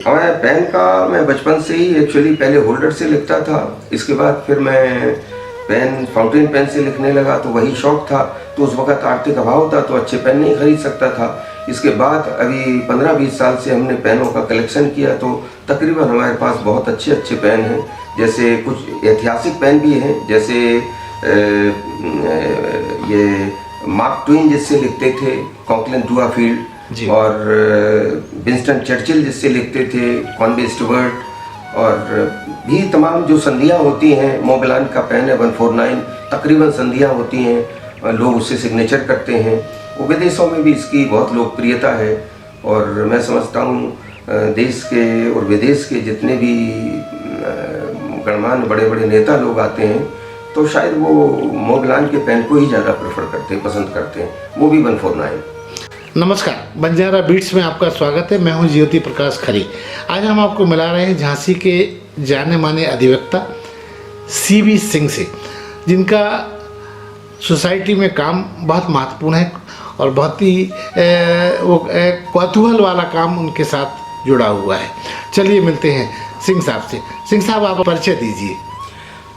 मैं पेन का मैं बचपन से ही एक्चुअली पहले होल्डर से लिखता था। इसके बाद फिर मैं पेन फाउंटेन पेन से लिखने लगा, तो वही शौक था। तो उस वक्त आर्थिक अभाव था तो अच्छे पेन नहीं खरीद सकता था। इसके बाद अभी 15-20 साल से हमने पेनों का कलेक्शन किया, तो तकरीबन हमारे पास बहुत अच्छे अच्छे पेन हैं। जैसे कुछ ऐतिहासिक पेन भी हैं, जैसे ये मार्क ट्वेन जिससे लिखते थे, कॉकलन डुआफील्ड, और विंस्टन चर्चिल जिससे लिखते थे, कॉनवे स्टुअर्ट, और भी तमाम जो संधियाँ होती हैं। मोबिलान का पेन है 149, तकरीबन संधियाँ होती हैं, लोग उससे सिग्नेचर करते हैं। वो विदेशों में भी इसकी बहुत लोकप्रियता है। और मैं समझता हूँ देश के और विदेश के जितने भी गणमान्य बड़े बड़े नेता लोग आते हैं तो शायद वो मोबिलान के पेन को ही ज़्यादा प्रेफर करते हैं, पसंद करते हैं, वो भी 149। नमस्कार, बंजारा बीट्स में आपका स्वागत है। मैं हूं ज्योति प्रकाश खरी। आज हम आपको मिला रहे हैं झांसी के जाने माने अधिवक्ता सीबी सिंह से, जिनका सोसाइटी में काम बहुत महत्वपूर्ण है और बहुत ही कौतूहल वाला काम उनके साथ जुड़ा हुआ है। चलिए मिलते हैं सिंह साहब से। सिंह साहब, आप परिचय दीजिए।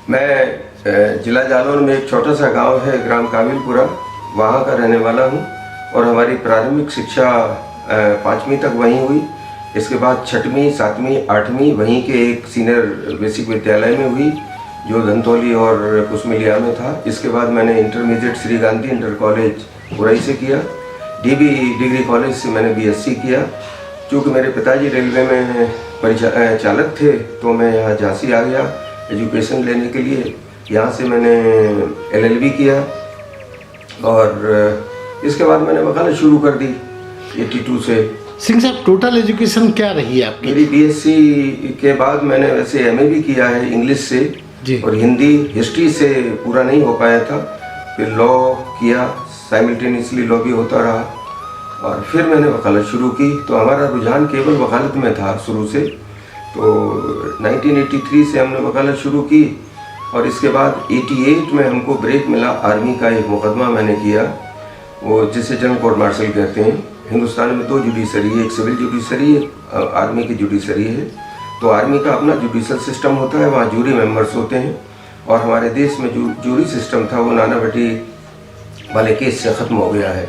मैं जिला जालौर में एक छोटा सा गांव है, ग्राम काबिलपुरा, वहाँ का रहने वाला हूँ। और हमारी प्रारंभिक शिक्षा 5वीं तक वहीं हुई। इसके बाद 6वीं, 7वीं, 8वीं वहीं के एक सीनियर बेसिक विद्यालय में हुई जो धनतौली और कुसमिलिया में था। इसके बाद मैंने intermediate Shri Gandhi inter college Orai से किया। डीबी डिग्री कॉलेज से मैंने बीएससी किया। चूँकि मेरे पिताजी रेलवे में चालक थे तो मैं यहाँ झांसी आ गया एजुकेशन लेने के लिए। यहाँ से मैंने LLB किया और इसके बाद मैंने वकालत शुरू कर दी 82 से। सिंह साहब, टोटल एजुकेशन क्या रही है आपकी? मेरी BSc के बाद मैंने वैसे MA भी किया है इंग्लिश से जी, और हिंदी हिस्ट्री से पूरा नहीं हो पाया था। फिर लॉ किया, साइमल्टेनियसली लॉ भी होता रहा और फिर मैंने वकालत शुरू की। तो हमारा रुझान केवल वकालत में था शुरू से। तो 1983 से हमने वकालत शुरू की और इसके बाद 88 में हमको ब्रेक मिला। आर्मी का एक मुकदमा मैंने किया, वो जिसे जनरल कोर्ट मार्शल कहते हैं। हिंदुस्तान में 2 जुडिशरी है, एक सिविल जुडिशरी है, आर्मी की जुडिशरी है। तो आर्मी का अपना जुडिशल सिस्टम होता है, वहाँ जूरी मेंबर्स होते हैं। और हमारे देश में जो जूरी सिस्टम था वो नाना भट्टी वाले केस से ख़त्म हो गया है।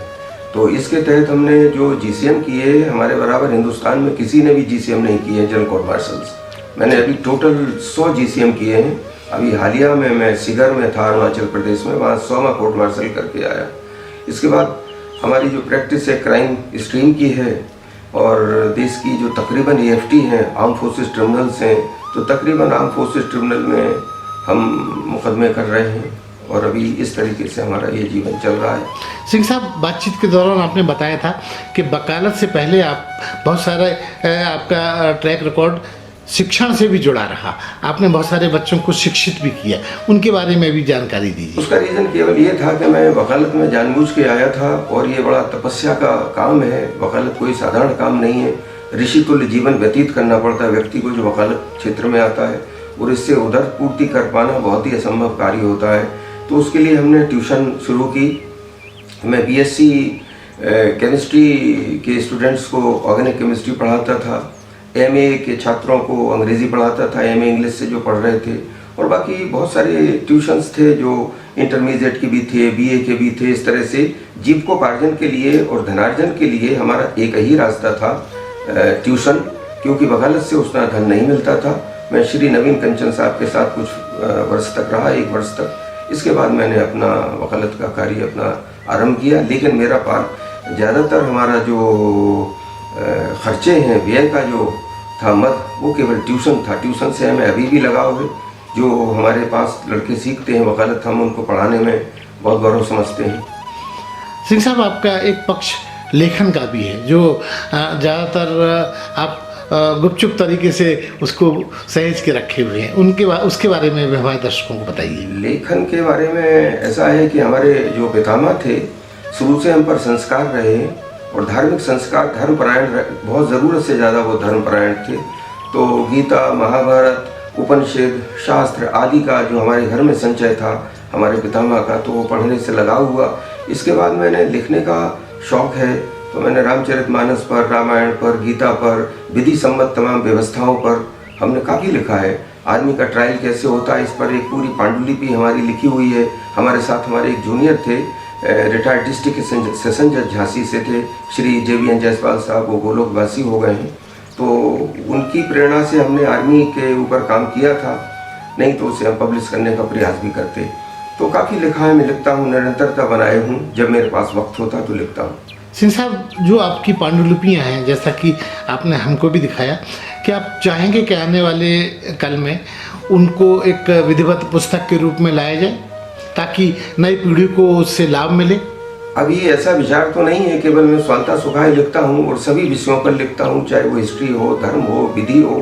तो इसके तहत हमने जो GCM किए, हमारे बराबर हिंदुस्तान में किसी ने भी GCM नहीं किए हैं, जनरल कोर्ट मार्शल्स। मैंने अभी टोटल 100 GCM किए हैं। अभी हालिया में मैं सिगर में था अरुणाचल प्रदेश में, वहाँ 100वां कोर्ट मार्शल करके आया। इसके बाद हमारी जो प्रैक्टिस है क्राइम स्ट्रीम की है और देश की जो तकरीबन AFT हैं, आर्म फोर्सेस ट्रिब्यूनल्स हैं, तो तकरीबन आर्म फोर्सेस ट्रिब्यूनल में हम मुकदमे कर रहे हैं और अभी इस तरीके से हमारा ये जीवन चल रहा है। सिंह साहब, बातचीत के दौरान आपने बताया था कि वकालत से पहले आप बहुत सारे आपका ट्रैक रिकॉर्ड शिक्षण से भी जुड़ा रहा। आपने बहुत सारे बच्चों को शिक्षित भी किया, उनके बारे में भी जानकारी दीजिए। उसका रीज़न केवल ये था कि मैं वकालत में जानबूझ के आया था और ये बड़ा तपस्या का काम है। वकालत कोई साधारण काम नहीं है। ऋषि तुल्य जीवन व्यतीत करना पड़ता है व्यक्ति को जो वकालत क्षेत्र में आता है, और इससे उधर पूर्ति कर पाना बहुत ही असंभव कार्य होता है। तो उसके लिए हमने ट्यूशन शुरू की। मैं BSc केमिस्ट्री के स्टूडेंट्स को ऑर्गेनिक केमिस्ट्री पढ़ाता था, MA के छात्रों को अंग्रेज़ी पढ़ाता था, MA इंग्लिश से जो पढ़ रहे थे, और बाकी बहुत सारे ट्यूशन्स थे जो इंटरमीडिएट के भी थे, BA के भी थे। इस तरह से जीविकोपार्जन के लिए और धनार्जन के लिए हमारा एक ही रास्ता था, ट्यूशन, क्योंकि वकालत से उतना धन नहीं मिलता था। मैं श्री नवीन कंचन साहब के साथ कुछ वर्ष तक रहा, 1 वर्ष तक। इसके बाद मैंने अपना वकालत का कार्य अपना आरंभ किया। लेकिन मेरा पार ज़्यादातर हमारा जो खर्चे हैं, व्यय का जो था मद, वो केवल ट्यूशन था। ट्यूशन से हमें अभी भी लगाव है। जो हमारे पास लड़के सीखते हैं वकालत, हम उनको पढ़ाने में बहुत गौरव समझते हैं। सिंह साहब, आपका एक पक्ष लेखन का भी है जो ज़्यादातर आप गुपचुप तरीके से उसको सहेज के रखे हुए हैं। उसके बारे में भी हमारे दर्शकों को बताइए। लेखन के बारे में ऐसा है कि हमारे जो पितामह थे, शुरू से हम पर संस्कार रहे और धार्मिक संस्कार, धर्मपरायण, बहुत ज़रूरत से ज़्यादा वो धर्मपरायण थे। तो गीता, महाभारत, उपनिषद, शास्त्र आदि का जो हमारे घर में संचय था हमारे पितामह का, तो वो पढ़ने से लगा हुआ। इसके बाद मैंने लिखने का शौक़ है तो मैंने रामचरितमानस पर, रामायण पर, गीता पर, विधि सम्मत तमाम व्यवस्थाओं पर हमने काफ़ी लिखा है। आर्मी का ट्रायल कैसे होता है इस पर एक पूरी पांडुलिपि हमारी लिखी हुई है। हमारे साथ हमारे एक जूनियर थे, रिटायर्ड डिस्ट्रिक्ट सेशन जज झांसी से थे, श्री JVN जायसवाल साहब, वो गोलोकवासी हो गए हैं। तो उनकी प्रेरणा से हमने आर्मी के ऊपर काम किया था, नहीं तो उसे हम पब्लिश करने का प्रयास भी करते। तो काफ़ी लिखा है, मैं लिखता हूँ, निरंतरता बनाए हूँ, जब मेरे पास वक्त होता तो लिखता हूँ। सिंह साहब, जो आपकी पांडुलिपियाँ हैं, जैसा कि आपने हमको भी दिखाया, कि आप चाहेंगे कि आने वाले कल में उनको एक विधिवत पुस्तक के रूप में लाया जाए ताकि नई पीढ़ी को उससे लाभ मिले? अभी ऐसा विचार तो नहीं है, केवल मैं स्वांता सुखाय लिखता हूँ और सभी विषयों पर लिखता हूँ, चाहे वो हिस्ट्री हो, धर्म हो, विधि हो,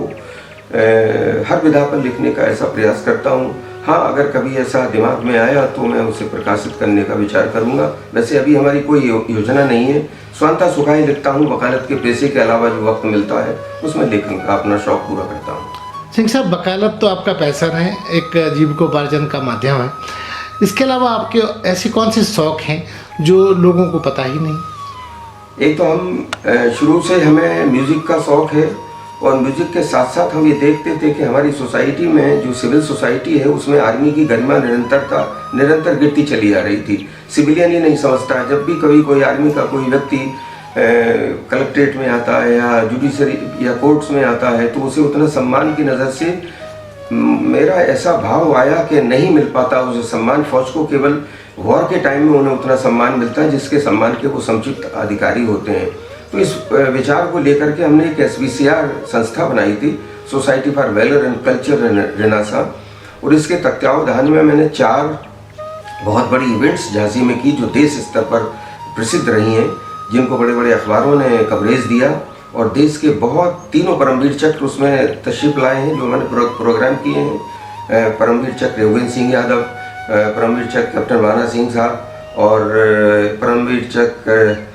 हर विधा पर लिखने का ऐसा प्रयास करता हूँ। हाँ, अगर कभी ऐसा दिमाग में आया तो मैं उसे प्रकाशित करने का विचार करूँगा। वैसे अभी हमारी कोई योजना नहीं है। स्वांता सुखाय लिखता हूँ, वकालत के पेशे के अलावा जो वक्त मिलता है उसमें लेखन का अपना शौक पूरा करता हूँ। सिंह साहब, वकालत तो आपका पैशन है, एक जीविकोपार्जन का माध्यम है। इसके अलावा आपके ऐसे कौन से शौक हैं जो लोगों को पता ही नहीं? एक तो हम शुरू से हमें म्यूज़िक का शौक़ है और म्यूज़िक के साथ साथ हम ये देखते थे कि हमारी सोसाइटी में जो सिविल सोसाइटी है उसमें आर्मी की गरिमा निरंतर गिरती चली आ रही थी। सिविलियन ही नहीं समझता है, जब भी कभी कोई आर्मी का कोई व्यक्ति कलेक्ट्रेट में आता है या जुडिशरी या कोर्ट्स में आता है तो उसे उतना सम्मान की नज़र से मेरा ऐसा भाव आया कि नहीं मिल पाता उसे सम्मान। फौज को केवल वॉर के टाइम में उन्हें उतना सम्मान मिलता है जिसके सम्मान के वो समुचित अधिकारी होते हैं। तो इस विचार को लेकर के हमने एक SVCR संस्था बनाई थी, सोसाइटी फॉर वेलर एंड कल्चर रेनासा, और इसके तत्वावधान में मैंने 4 बहुत बड़ी इवेंट्स झांसी में की जो देश स्तर पर प्रसिद्ध रही हैं, जिनको बड़े बड़े अखबारों ने कवरेज दिया और देश के बहुत 3 परमवीर चक्र उसमें तशरीफ लाए हैं जो मैंने प्रोग्राम किए हैं। परमवीर चक्र योगेंद्र सिंह यादव, परमवीर चक्र कैप्टन वाना सिंह साहब और परमवीर चक्र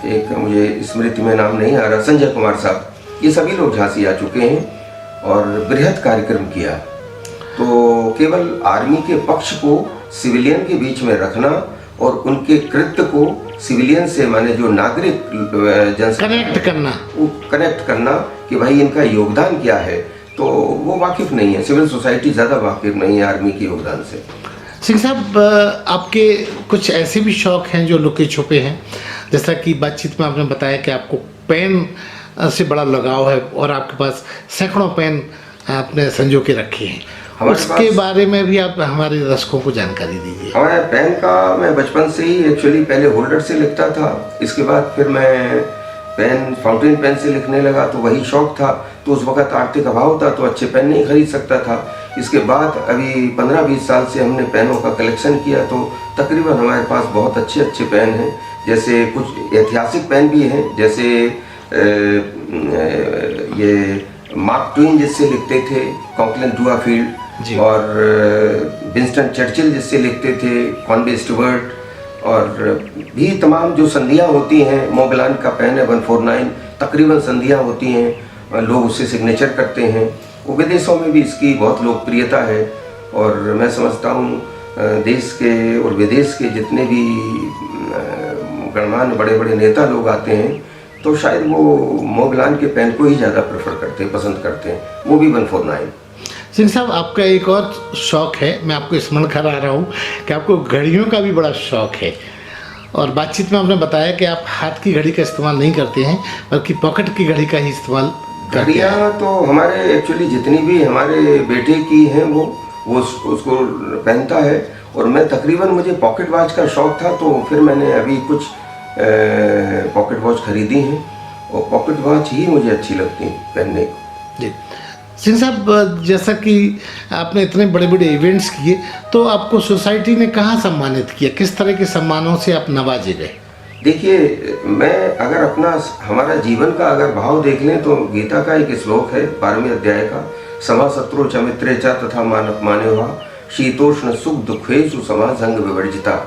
एक मुझे स्मृति में नाम नहीं आ रहा, संजय कुमार साहब, ये सभी लोग झांसी आ चुके हैं और बृहद कार्यक्रम किया। तो केवल आर्मी के पक्ष को सिविलियन के बीच में रखना और उनके कृत्य को सिविलियन से, माने जो नागरिक कनेक्ट करना कि भाई इनका योगदान क्या है, तो वो वाकिफ नहीं है, सिविल सोसाइटी ज़्यादा वाकिफ नहीं है आर्मी के योगदान से। सिंह साहब, आपके कुछ ऐसे भी शौक हैं जो लुके छुपे हैं, जैसा कि बातचीत में आपने बताया कि आपको पेन से बड़ा लगाव है और आपके पास सैकड़ों पेन आपने संजो के रखे हैं, उसके बारे में भी आप हमारे दर्शकों को जानकारी दीजिए। हमारे पेन का मैं बचपन से ही एक्चुअली पहले होल्डर से लिखता था, इसके बाद फिर मैं पेन फाउंटेन पेन से लिखने लगा, तो वही शौक था। तो उस वक्त आर्थिक अभाव था तो अच्छे पेन नहीं खरीद सकता था। इसके बाद अभी 15-20 साल से हमने पेनों का कलेक्शन किया, तो तकरीबन हमारे पास बहुत अच्छे पेन हैं। जैसे कुछ ऐतिहासिक पेन भी हैं, जैसे ये मार्क ट्वेन जिससे लिखते थे, कॉकलन डुआफील्ड, और विंस्टन चर्चिल जिससे लिखते थे, कॉन्वे स्टुअर्ट, और भी तमाम जो संधियाँ होती हैं, मोगलान का पेन है 149, तकरीबन संधियाँ होती हैं, लोग उससे सिग्नेचर करते हैं। वो विदेशों में भी इसकी बहुत लोकप्रियता है और मैं समझता हूँ देश के और विदेश के जितने भी गणमान्य बड़े बड़े नेता लोग आते हैं तो शायद वो मोगलान के पेन को ही ज़्यादा प्रेफर करते हैं, पसंद करते हैं, वो भी 149। सिंह साहब, आपका एक और शौक़ है, मैं आपको स्मरण करा रहा हूँ कि आपको घड़ियों का भी बड़ा शौक़ है, और बातचीत में आपने बताया कि आप हाथ की घड़ी का इस्तेमाल नहीं करते हैं बल्कि पॉकेट की घड़ी का ही इस्तेमाल करते हैं। घड़ियाँ तो हमारे एक्चुअली जितनी भी हमारे बेटे की हैं वो उसको पहनता है, और मैं तकरीबन मुझे पॉकेट वॉच का शौक़ था तो फिर मैंने अभी कुछ पॉकेट वॉच खरीदी हैं और पॉकेट वॉच ही मुझे अच्छी लगती है पहनने को। जी सिंह साहब, जैसा कि आपने इतने बड़े बड़े इवेंट्स किए तो आपको सोसाइटी ने कहाँ सम्मानित किया, किस तरह के सम्मानों से आप नवाजे गए? देखिए, मैं अगर हमारा जीवन का अगर भाव देख लें तो गीता का एक श्लोक है 12वें अध्याय का, समा शत्रु च मित्रे च तथा मान्यवा शीतोष्ण सुख दुखेषु समासंग विवर्जिता।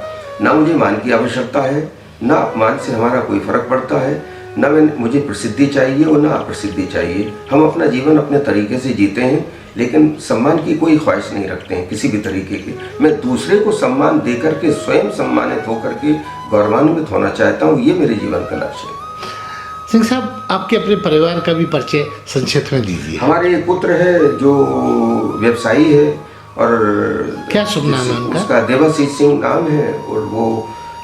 ना मुझे मान की आवश्यकता है, ना अपमान से हमारा कोई फर्क पड़ता है, ना मुझे प्रसिद्धि चाहिए और ना अप्रसिद्धि चाहिए। हम अपना जीवन अपने तरीके से जीते हैं, लेकिन सम्मान की कोई ख्वाहिश नहीं रखते हैं किसी भी तरीके की। मैं दूसरे को सम्मान दे करके स्वयं सम्मानित होकर के गौरवान्वित होना चाहता हूँ, ये मेरे जीवन का लक्ष्य है। सिंह साहब, आपके अपने परिवार का भी परिचय संक्षिप्त में दीजिए। हमारे एक पुत्र है जो व्यवसायी है, और क्या शुभ नाम है उनका? उसका देवाशीष सिंह नाम है, और वो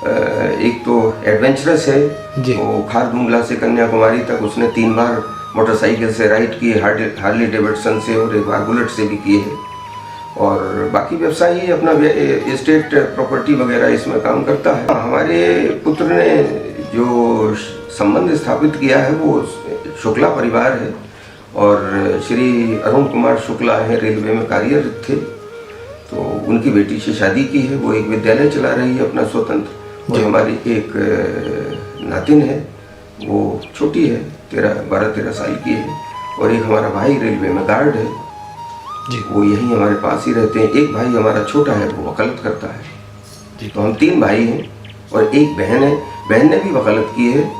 एक तो एडवेंचरस है जी। वो खारदुंगला से कन्याकुमारी तक उसने 3 बार मोटरसाइकिल से राइड किए, हार्ली डेविडसन से, और 1 बार बुलेट से भी किए हैं। और बाकी व्यवसायी अपना एस्टेट प्रॉपर्टी वगैरह इसमें काम करता है। हमारे पुत्र ने जो संबंध स्थापित किया है वो शुक्ला परिवार है, और श्री अरुण कुमार शुक्ला है, रेलवे में कार्यरत थे। तो उनकी बेटी से शादी की है, वो एक विद्यालय चला रही है अपना स्वतंत्र। और हमारी एक नातिन है, वो छोटी है, 12-13 साल की है। और एक हमारा भाई रेलवे में गार्ड है जी। वो यहीं हमारे पास ही रहते हैं। एक भाई हमारा छोटा है, वो वकालत करता है जी। तो हम 3 भाई हैं, और एक बहन है। बहन ने भी वकालत की है,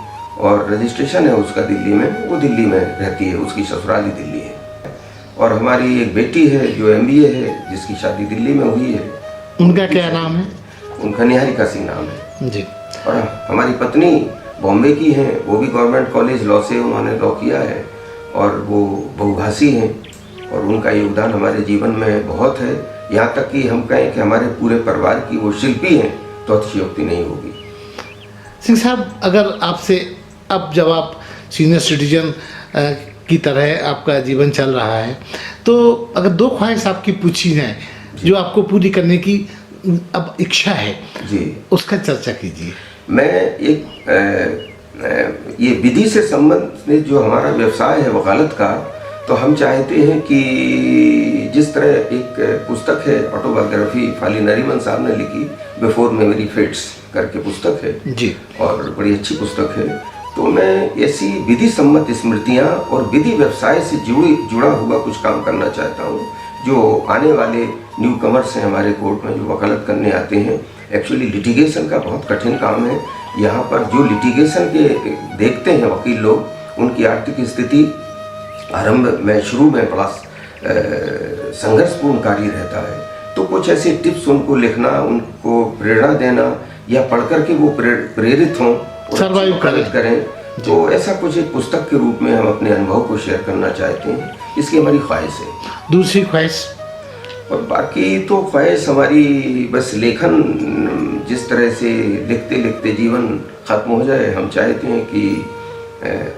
और रजिस्ट्रेशन है उसका दिल्ली में, वो दिल्ली में रहती है, उसकी ससुराल ही दिल्ली है। और हमारी एक बेटी है जो MBA है, जिसकी शादी दिल्ली में हुई है। उनका क्या नाम है? उनका निहारिका सिंह नाम है। जी। और हमारी पत्नी बॉम्बे की हैं, वो भी गवर्नमेंट कॉलेज लॉ से उन्होंने लॉ किया है, और वो बहुभाषी हैं, और उनका योगदान हमारे जीवन में बहुत है। यहाँ तक कि हम कहें कि हमारे पूरे परिवार की वो शिल्पी हैं तो अतिशयोक्ति नहीं होगी। सिंह साहब, अगर आपसे अब जब आप सीनियर सिटीजन की तरह आपका जीवन चल रहा है, तो अगर 2 ख्वाहिश आपकी पूछी जाए जो आपको पूरी करने की अब इच्छा है जी, उसका चर्चा कीजिए। मैं एक ये विधि से संबंधित जो हमारा व्यवसाय है वकालत का, तो हम चाहते हैं कि जिस तरह एक पुस्तक है ऑटोबायोग्राफी फाली नरीमन साहब ने लिखी, बिफोर मेमोरी फेड्स करके पुस्तक है जी। और बड़ी अच्छी पुस्तक है। तो मैं ऐसी विधि सम्मत स्मृतियाँ और विधि व्यवसाय से जुड़ा हुआ कुछ काम करना चाहता हूँ, जो आने वाले न्यू कमर्स हैं हमारे कोर्ट में जो वकालत करने आते हैं। एक्चुअली लिटिगेशन का बहुत कठिन काम है। यहाँ पर जो लिटिगेशन के देखते हैं वकील लोग, उनकी आर्थिक स्थिति आरंभ में शुरू में बड़ा संघर्षपूर्ण कार्य रहता है। तो कुछ ऐसे टिप्स उनको लिखना, उनको प्रेरणा देना, या पढ़ करके वो प्रेरित हों और सर्वाइव करें। तो ऐसा कुछ एक पुस्तक के रूप में हम अपने अनुभव को शेयर करना चाहते हैं, इसकी हमारी ख्वाहिश है। दूसरी ख्वाहिश? और बाकी तो ख्वाहिश हमारी बस लेखन, जिस तरह से लिखते लिखते जीवन खत्म हो जाए। हम चाहते हैं कि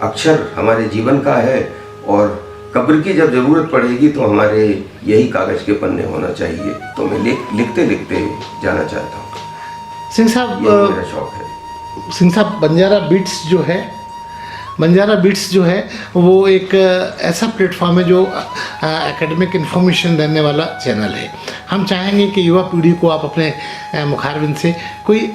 अक्षर हमारे जीवन का है, और कब्र की जब जरूरत पड़ेगी तो हमारे यही कागज के पन्ने होना चाहिए। तो मैं लिखते लिखते जाना चाहता हूँ। सिंह साहब, ये मेरा शौक है। सिंह साहब, बंजारा बीट्स जो है वो एक ऐसा प्लेटफॉर्म है जो एकेडमिक इन्फॉर्मेशन देने वाला चैनल है। हम चाहेंगे कि युवा पीढ़ी को आप अपने मुखारबिन से कोई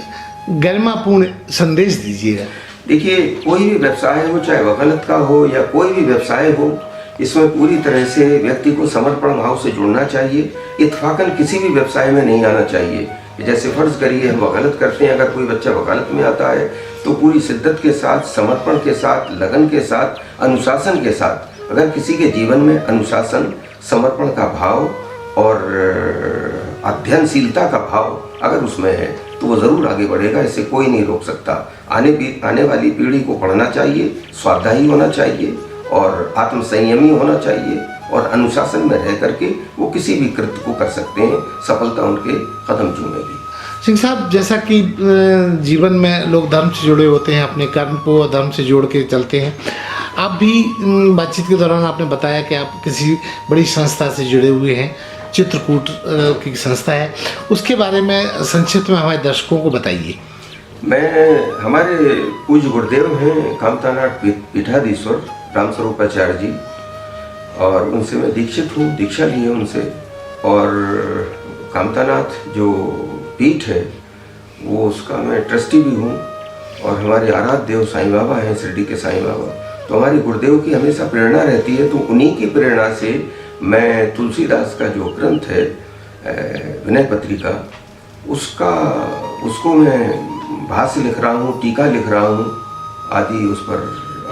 गरिमापूर्ण संदेश दीजिएगा। देखिए, कोई भी व्यवसाय हो, चाहे वकालत का हो या कोई भी व्यवसाय हो, इसमें पूरी तरह से व्यक्ति को समर्पण भाव से जुड़ना चाहिए। इत्फाकन किसी भी व्यवसाय में नहीं आना चाहिए। जैसे फर्ज करिए हम वकालत करते हैं, अगर कोई बच्चा वकालत में आता है तो पूरी शिद्दत के साथ, समर्पण के साथ, लगन के साथ, अनुशासन के साथ, अगर किसी के जीवन में अनुशासन, समर्पण का भाव और अध्ययनशीलता का भाव अगर उसमें है तो वो ज़रूर आगे बढ़ेगा। इसे कोई नहीं रोक सकता। आने वाली पीढ़ी को पढ़ना चाहिए, स्वाध्यायी होना चाहिए और आत्मसंयमी होना चाहिए, और अनुशासन में रह करके वो किसी भी कृत्य को कर सकते हैं। सफलता उनके कदम चूमेगी। सिंह साहब, जैसा कि जीवन में लोग धर्म से जुड़े होते हैं, अपने कर्म को धर्म से जोड़ के चलते हैं, आप भी बातचीत के दौरान आपने बताया कि आप किसी बड़ी संस्था से जुड़े हुए हैं, चित्रकूट की संस्था है, उसके बारे में संक्षिप्त में हमारे दर्शकों को बताइए। हमारे पूज्य गुरुदेव हैं कामतानाथ पीठाधीश्वर रामस्वरूप आचार्य जी, और उनसे मैं दीक्षित हूँ, दीक्षा ली है उनसे। और कामतानाथ जो पीठ है वो उसका मैं ट्रस्टी भी हूँ, और हमारे आराध्य देव साईं बाबा हैं, शिरडी के साईं बाबा। तो हमारे गुरुदेव की हमेशा प्रेरणा रहती है। तो उन्हीं की प्रेरणा से मैं तुलसीदास का जो ग्रंथ है विनय पत्रिका, उसको मैं भाष्य लिख रहा हूँ, टीका लिख रहा हूँ, आदि उस पर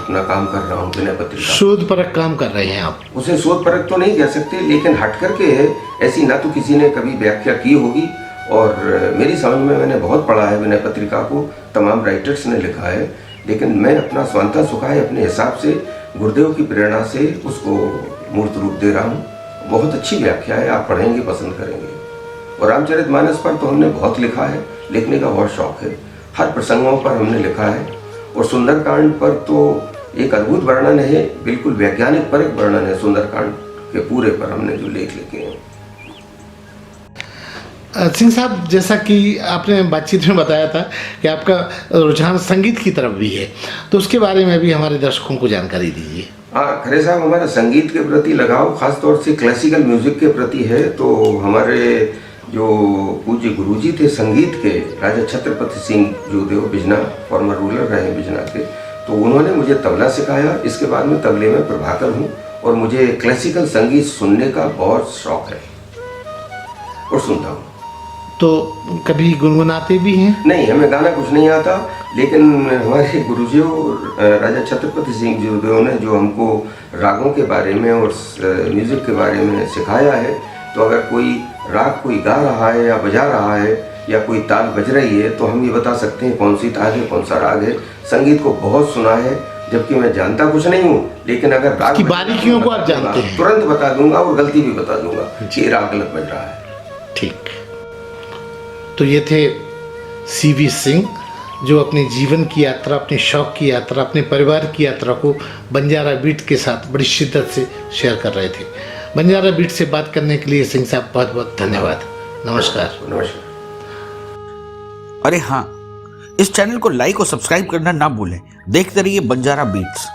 अपना काम कर रहा हूँ विनय पत्रिका। शोध परक काम कर रहे हैं आप। उसे शोध परक तो नहीं कह सकते, लेकिन हट करके ऐसी ना तो किसी ने कभी व्याख्या की होगी, और मेरी समझ में मैंने बहुत पढ़ा है विनय पत्रिका को, तमाम राइटर्स ने लिखा है, लेकिन मैं अपना स्वांता सुखाए अपने हिसाब से गुरुदेव की प्रेरणा से उसको मूर्त रूप दे रहा हूँ। बहुत अच्छी व्याख्या है, आप पढ़ेंगे पसंद करेंगे। और रामचरितमानस पर तो हमने बहुत लिखा है, लिखने का बहुत शौक है, हर प्रसंगों पर हमने लिखा है। और सुंदरकांड पर तो एक अद्भुत वर्णन है, बिल्कुल वैज्ञानिक परक वर्णन है सुंदरकांड के पूरे पर हमने जो लेख लिखे हैं। सिंह साहब, जैसा कि आपने बातचीत में बताया था कि आपका रुझान संगीत की तरफ भी है, तो उसके बारे में भी हमारे दर्शकों को जानकारी दीजिए। हाँ खरे साहब, हमारा संगीत के प्रति लगाव खासतौर से क्लासिकल म्यूजिक के प्रति है। तो हमारे जो पूज्य गुरुजी थे संगीत के, राजा छत्रपति सिंह जोदेव बिजना, फॉर्मर रूलर रहे बिजना के, तो उन्होंने मुझे तबला सिखाया। इसके बाद में तबले में प्रभाकर हूँ, और मुझे क्लासिकल संगीत सुनने का बहुत शौक है और सुनता हूँ। तो कभी गुनगुनाते भी हैं? नहीं, हमें गाना कुछ नहीं आता, लेकिन हमारे गुरुजियों राजा छत्रपति सिंह जोदेव ने जो हमको रागों के बारे में और म्यूज़िक के बारे में सिखाया है, तो अगर कोई राग कोई गा रहा है या बजा रहा है या कोई ताल बज रही है, तो हम ये बता सकते हैं कौन सी ताल है, कौन सा राग है। संगीत को बहुत सुना है, जबकि मैं जानता कुछ नहीं हूँ, लेकिन अगर राग की बारीकियों को आप जानते हैं, तुरंत बता दूंगा और गलती भी बता दूंगा कि राग गलत बज रहा है। ठीक। तो ये थे सीवी सिंह, जो अपने जीवन की यात्रा, अपने शौक की यात्रा, अपने परिवार की यात्रा को बंजारा बीट के साथ बड़ी शिद्दत से शेयर कर रहे थे। बंजारा बीट से बात करने के लिए सिंह साहब बहुत बहुत धन्यवाद। नमस्कार। नमस्कार। अरे हाँ, इस चैनल को लाइक और सब्सक्राइब करना ना भूलें। देखते रहिए बंजारा बीट्स।